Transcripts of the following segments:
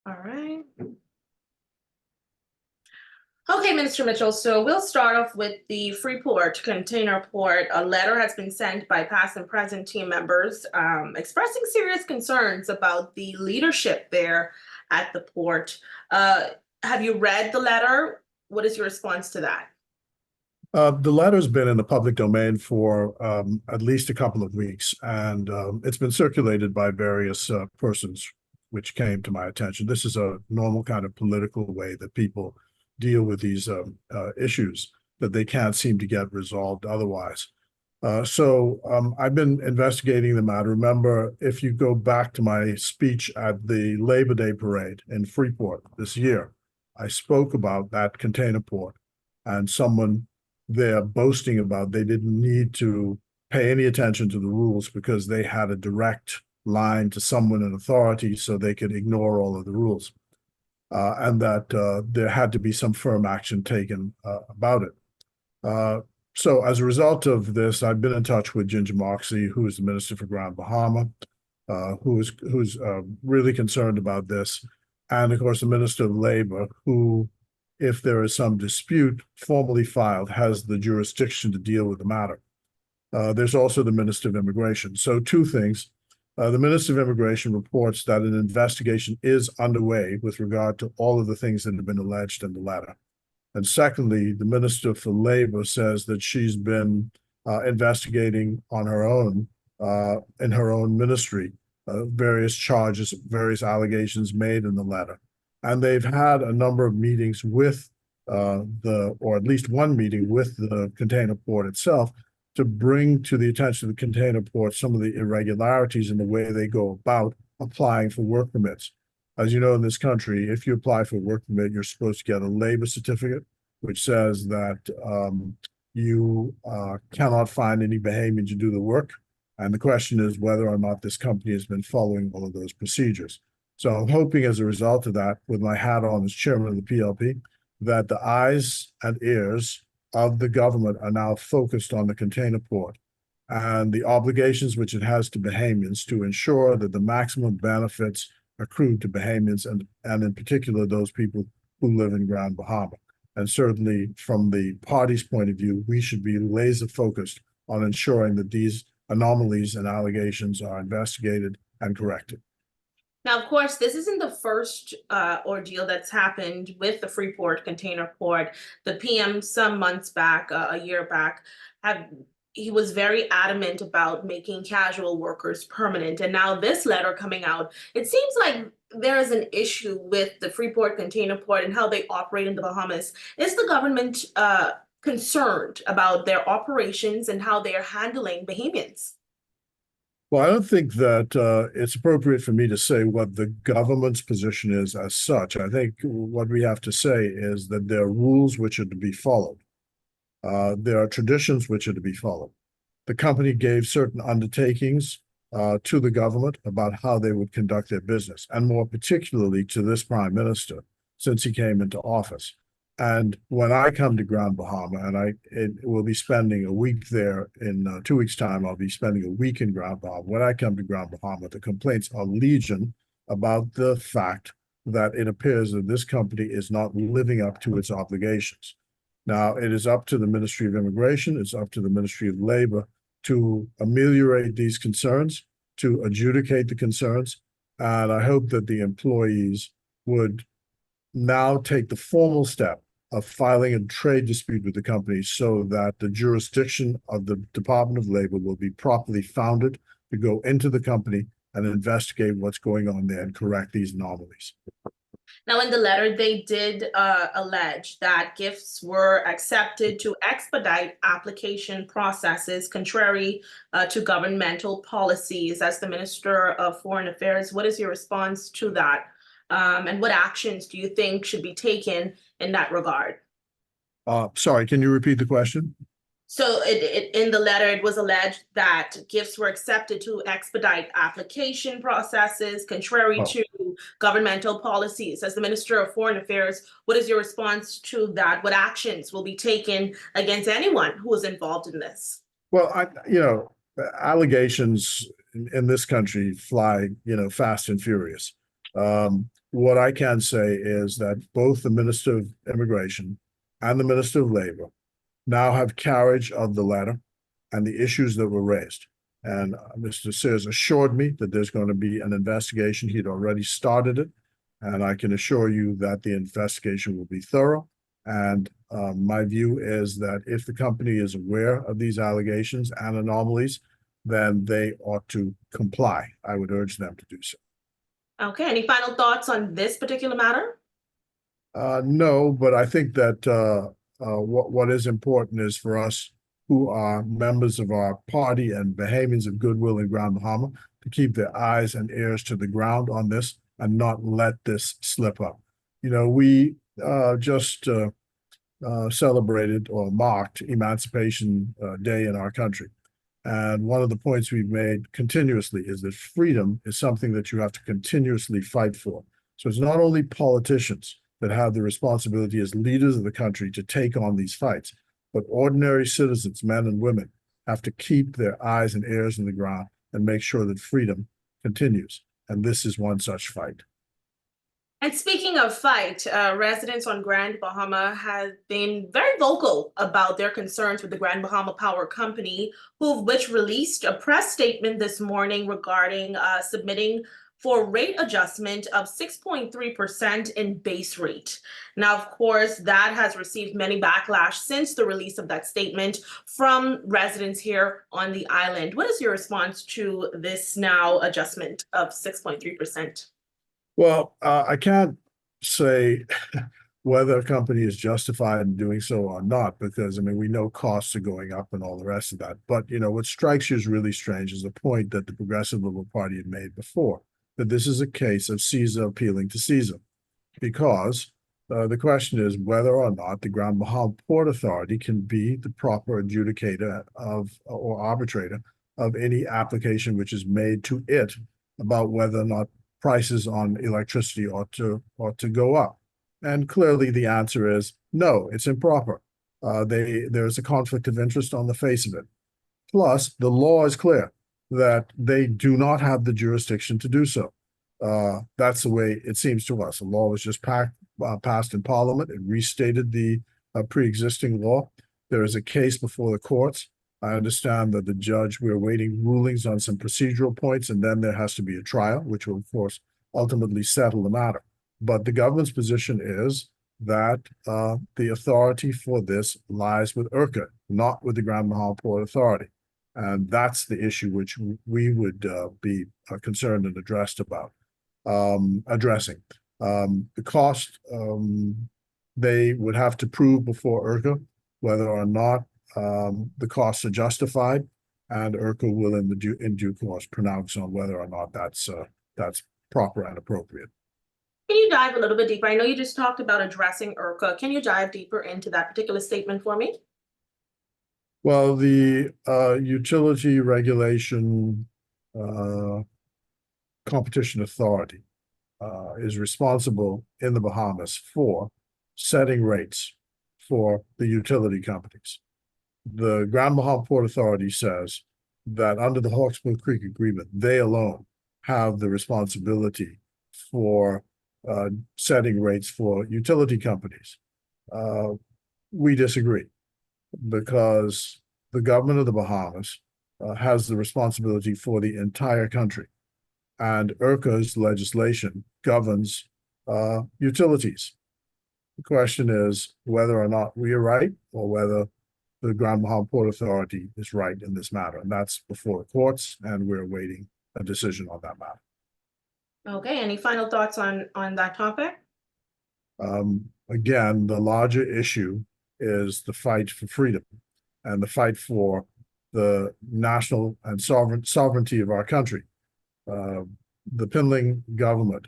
All right. Okay, Minister Mitchell, so we'll start off with the Freeport Container Port. A letter has been sent by past and present team members expressing serious concerns about the leadership there at the port. Have you read the letter? What is your response to that? The letter's been in the public domain for at least a couple of weeks, and it's been circulated by various persons, which came to my attention. This is a normal kind of political way that people deal with these issues that they can't seem to get resolved otherwise. So I've been investigating the matter. Remember, if you go back to my speech at the Labor Day parade in Freeport this year, I spoke about that container port and someone there boasting about they didn't need to pay any attention to the rules because they had a direct line to someone in authority so they could ignore all of the rules. And that there had to be some firm action taken about it. So as a result of this, I've been in touch with Ginger Moxey, who is the Minister for Grand Bahama, who's really concerned about this. And of course, the Minister of Labor, who, if there is some dispute formally filed, has the jurisdiction to deal with the matter. There's also the Minister of Immigration. So two things. The Minister of Immigration reports that an investigation is underway with regard to all of the things that have been alleged in the letter. And secondly, the Minister for Labor says that she's been investigating on her own, in her own ministry, various charges, various allegations made in the letter. And they've had a number of meetings with or at least one meeting with the container port itself to bring to the attention of the container port some of the irregularities in the way they go about applying for work permits. As you know, in this country, if you apply for a work permit, you're supposed to get a labor certificate, which says that you cannot find any Bahamian to do the work. And the question is whether or not this company has been following all of those procedures. So I'm hoping as a result of that, with my hat on as chairman of the PLP, that the eyes and ears of the government are now focused on the container port and the obligations which it has to Bahamians to ensure that the maximum benefits accrued to Bahamians and in particular those people who live in Grand Bahama. And certainly from the party's point of view, we should be laser focused on ensuring that these anomalies and allegations are investigated and corrected. Now, of course, this isn't the first ordeal that's happened with the Freeport Container Port. The PM some months back, a year back, he was very adamant about making casual workers permanent. And now this letter coming out, it seems like there is an issue with the Freeport Container Port and how they operate in the Bahamas. Is the government concerned about their operations and how they are handling Bahamians? Well, I don't think that it's appropriate for me to say what the government's position is as such. I think what we have to say is that there are rules which are to be followed. There are traditions which are to be followed. The company gave certain undertakings to the government about how they would conduct their business, and more particularly to this prime minister since he came into office. And when I come to Grand Bahama, and it will be spending a week there in 2 weeks' time, I'll be spending a week in Grand Bahama. When I come to Grand Bahama, the complaints are legion about the fact that it appears that this company is not living up to its obligations. Now, it is up to the Ministry of Immigration, it's up to the Ministry of Labor to ameliorate these concerns, to adjudicate the concerns, and I hope that the employees would now take the formal step of filing a trade dispute with the company so that the jurisdiction of the Department of Labor will be properly founded to go into the company and investigate what's going on there and correct these anomalies. Now, in the letter, they did allege that gifts were accepted to expedite application processes contrary to governmental policies. As the Minister of Foreign Affairs, what is your response to that? And what actions do you think should be taken in that regard? Sorry, can you repeat the question? So in the letter, it was alleged that gifts were accepted to expedite application processes contrary to governmental policies. As the Minister of Foreign Affairs, what is your response to that? What actions will be taken against anyone who is involved in this? Well, allegations in this country fly, fast and furious. what I can say is that both the Minister of Immigration and the Minister of Labor now have carriage of the letter and the issues that were raised. And Mr. Sears assured me that there's going to be an investigation. He'd already started it. And I can assure you that the investigation will be thorough. And my view is that if the company is aware of these allegations and anomalies, then they ought to comply. I would urge them to do so. Okay, any final thoughts on this particular matter? No, but I think that what is important is for us who are members of our party and Bahamians of goodwill in Grand Bahama to keep their eyes and ears to the ground on this and not let this slip up. You know, we just celebrated or marked Emancipation Day in our country. And one of the points we've made continuously is that freedom is something that you have to continuously fight for. So it's not only politicians that have the responsibility as leaders of the country to take on these fights, but ordinary citizens, men and women, have to keep their eyes and ears in the ground and make sure that freedom continues. And this is one such fight. And speaking of fight, residents on Grand Bahama have been very vocal about their concerns with the Grand Bahama Power Company, which released a press statement this morning regarding submitting for rate adjustment of 6.3% in base rate. Now, of course, that has received many backlash since the release of that statement from residents here on the island. What is your response to this now adjustment of 6.3%? Well, I can't say whether a company is justified in doing so or not, because I mean, we know costs are going up and all the rest of that. But, you know, what strikes you as really strange is the point that the Progressive Liberal Party had made before, that this is a case of Caesar appealing to Caesar, because the question is whether or not the Grand Bahama Port Authority can be the proper adjudicator of or arbitrator of any application which is made to it about whether or not prices on electricity ought to go up. And clearly the answer is no, it's improper. There's a conflict of interest on the face of it. Plus, the law is clear that they do not have the jurisdiction to do so. That's the way it seems to us. The law was just passed in Parliament. It restated the pre-existing law. There is a case before the courts. I understand that the judge, we're awaiting rulings on some procedural points, and then there has to be a trial, which will, of course, ultimately settle the matter. But the government's position is that the authority for this lies with IRCA, not with the Grand Bahama Port Authority. And that's the issue which we would be concerned and addressing. The cost, they would have to prove before IRCA whether or not the costs are justified, and IRCA will in due course pronounce on whether or not that's proper and appropriate. Can you dive a little bit deeper? I know you just talked about addressing IRCA. Can you dive deeper into that particular statement for me? Well, the Utility Regulation Competition Authority is responsible in the Bahamas for setting rates for the utility companies. The Grand Bahama Port Authority says that under the Hawksbill Creek Agreement, they alone have the responsibility for setting rates for utility companies. We disagree, because the government of the Bahamas has the responsibility for the entire country, and IRCA's legislation governs utilities. The question is whether or not we are right, or whether the Grand Bahama Port Authority is right in this matter. And that's before the courts, and we're awaiting a decision on that matter. Okay, any final thoughts on that topic? Again, the larger issue is the fight for freedom and the fight for the national and sovereignty of our country. The Pinling government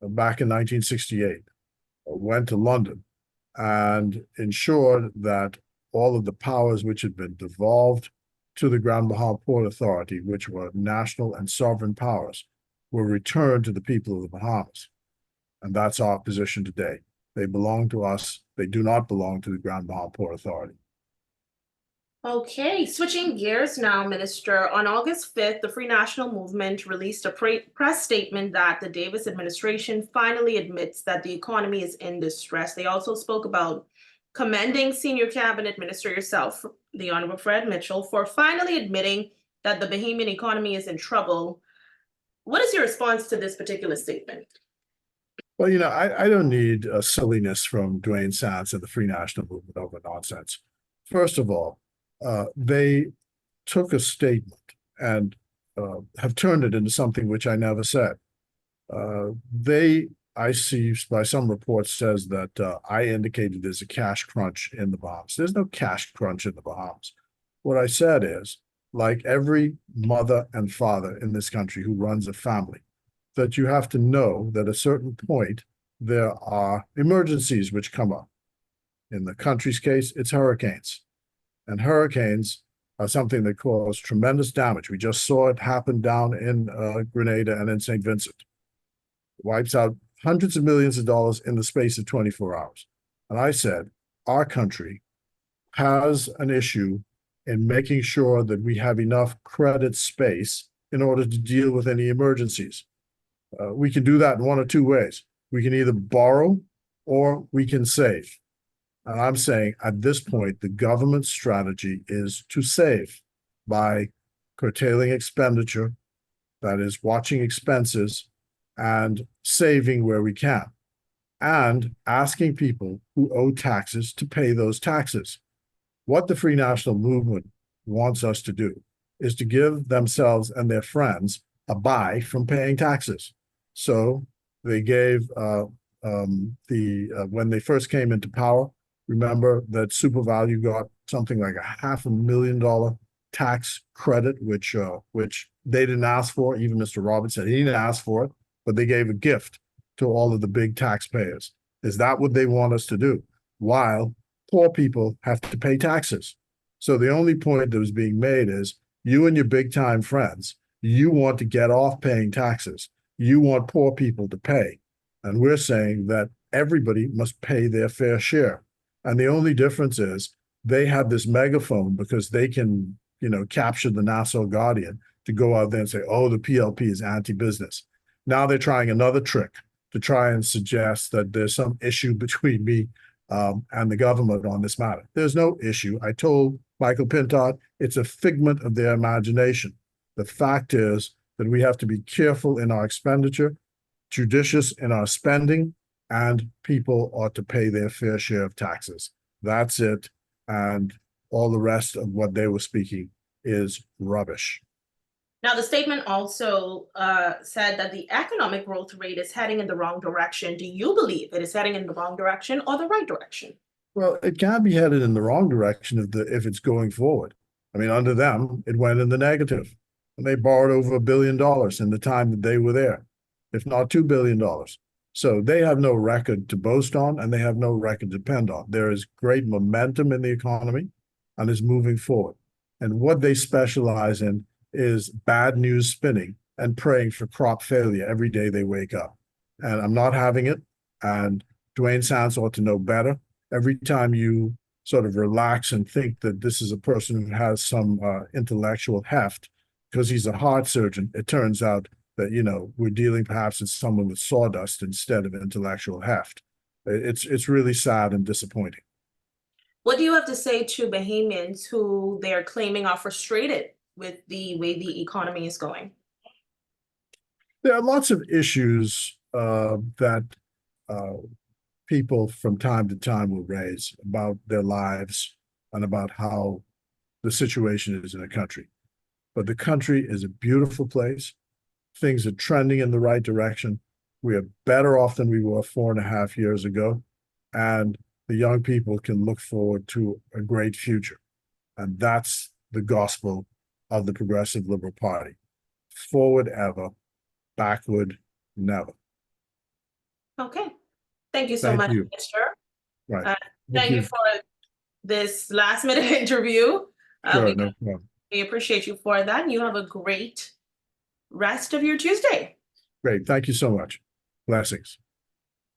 back in 1968 went to London and ensured that all of the powers which had been devolved to the Grand Bahama Port Authority, which were national and sovereign powers, were returned to the people of the Bahamas. And that's our position today. They belong to us. They do not belong to the Grand Bahama Port Authority. Okay, switching gears now, Minister. On August 5th, the Free National Movement released a press statement that the Davis administration finally admits that the economy is in distress. They also spoke about commending senior cabinet minister yourself, the Honorable Fred Mitchell, for finally admitting that the Bahamian economy is in trouble. What is your response to this particular statement? Well, I don't need silliness from Dwayne Sands and the Free National Movement over nonsense. First of all, they took a statement and have turned it into something which I never said. I see by some reports says that I indicated there's a cash crunch in the Bahamas. There's no cash crunch in the Bahamas. What I said is, like every mother and father in this country who runs a family, that you have to know that at a certain point, there are emergencies which come up. In the country's case, it's hurricanes. And hurricanes are something that cause tremendous damage. We just saw it happen down in Grenada and in St. Vincent. It wipes out hundreds of millions of dollars in the space of 24 hours. And I said, our country has an issue in making sure that we have enough credit space in order to deal with any emergencies. We can do that in one of two ways. We can either borrow or we can save. And I'm saying at this point, the government's strategy is to save by curtailing expenditure, that is, watching expenses and saving where we can, and asking people who owe taxes to pay those taxes. What the Free National Movement wants us to do is to give themselves and their friends a buy from paying taxes. So they gave when they first came into power, remember that SuperValue got something like $500,000 tax credit, which they didn't ask for. Even Mr. Roberts said he didn't ask for it, but they gave a gift to all of the big taxpayers. Is that what they want us to do? While poor people have to pay taxes. So the only point that was being made is you and your big time friends, you want to get off paying taxes. You want poor people to pay. And we're saying that everybody must pay their fair share. And the only difference is they have this megaphone because they can, capture the Nassau Guardian to go out there and say, oh, the PLP is anti-business. Now they're trying another trick to try and suggest that there's some issue between me and the government on this matter. There's no issue. I told Michael Pintard it's a figment of their imagination. The fact is that we have to be careful in our expenditure, judicious in our spending, and people ought to pay their fair share of taxes. That's it. And all the rest of what they were speaking is rubbish. Now, the statement also said that the economic growth rate is heading in the wrong direction. Do you believe it is heading in the wrong direction or the right direction? Well, it can't be headed in the wrong direction if it's going forward. I mean, under them, it went in the negative. And they borrowed over $1 billion in the time that they were there, if not $2 billion. So they have no record to boast on, and they have no record to depend on. There is great momentum in the economy and is moving forward. And what they specialize in is bad news spinning and praying for crop failure every day they wake up. And I'm not having it. And Dwayne Sands ought to know better. Every time you sort of relax and think that this is a person who has some intellectual heft, because he's a heart surgeon, it turns out that, we're dealing perhaps with someone with sawdust instead of intellectual heft. It's really sad and disappointing. What do you have to say to Bahamians who they're claiming are frustrated with the way the economy is going? There are lots of issues that people from time to time will raise about their lives and about how the situation is in a country. But the country is a beautiful place. Things are trending in the right direction. We are better off than we were 4.5 years ago. And the young people can look forward to a great future. And that's the gospel of the Progressive Liberal Party. Forward ever, backward never. Okay. Thank you so Thank much, you. Mr. Right. Thank you for this last minute interview. Sure, no problem. We appreciate you for that. You have a great rest of your Tuesday. Great. Thank you so much. Blessings.